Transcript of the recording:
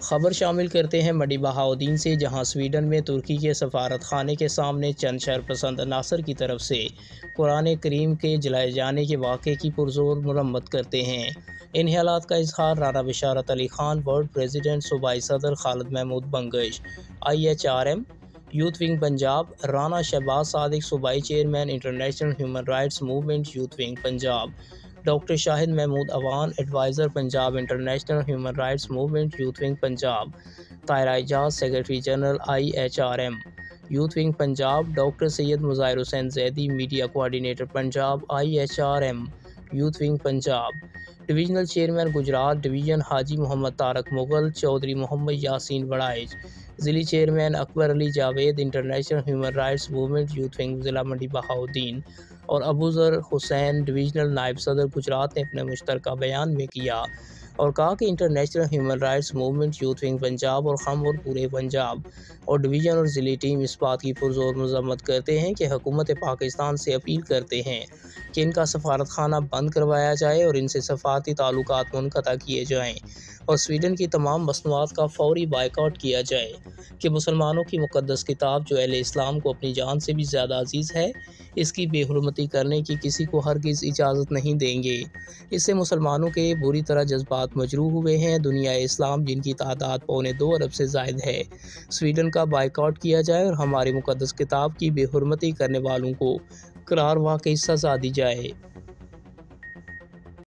खबर शामिल करते हैं मडी बहाउद्दीन से, जहां स्वीडन में तुर्की के सफारत खाने के सामने चंद शरपसंद अनासर की तरफ से कुरान करीम के जलाए जाने के वाक़े की पुरजोर मरम्मत करते हैं। इन ख्यालात का इजहार राना बिशारत अली खान, वर्ल्ड प्रेसिडेंट, सूबाई सदर Khalid Mahmood Bangash, IHRM youth wing Punjab, Rana Shahbaz Sadiq, सूबाई chairman, international human rights movement youth wing Punjab, doctor Shahid Mahmood Awan, adviser Punjab international human rights movement youth wing Punjab, Tahira Ejaz, secretary general IHRM youth wing Punjab, doctor Syed Muzahir Hussain Zaidi, media coordinator Punjab IHRM youth wing Punjab, divisional chairman Gujrat division Haji Mohammad Tarak Mughal, Chaudhry Mohammad Yasin Waraich, ज़िली chairman Akbar Ali Javed, international human rights movement youth wing ज़िला मंडी बहाउद्दीन और Abuzar Hussain, divisional नायब सदर गुजरात ने अपने मुश्तरका बयान में किया और कहा कि international human rights movement youth wing Punjab और हम और पूरे पंजाब और डिवीज़न और ज़िली टीम इस बात की पुरजोर मज़म्मत करते हैं कि हुकूमत पाकिस्तान से अपील करते हैं कि इनका सफारत खाना बंद करवाया जाए और इनसे सफारती ताल्लुकात मुनक़ता किए जाएँ और स्वीडन की तमाम मसनूआत का फौरी बायकॉट किया जाए कि मुसलमानों की मुक़द्दस किताब जो अहले इस्लाम को अपनी जान से भी ज़्यादा अजीज़ है, इसकी बेहुरमती करने की किसी को हरगिज़ इजाज़त नहीं देंगे। इससे मुसलमानों के बुरी तरह जज्बात मजरूह हुए हैं। दुनिया इस्लाम जिनकी तादाद 2.25 अरब से ज़ायद है, स्वीडन का बायकॉट किया जाए और हमारी मुक़द्दस किताब की बेहुरमती करने वालों को करार वाक़ई सज़ा दी जाए।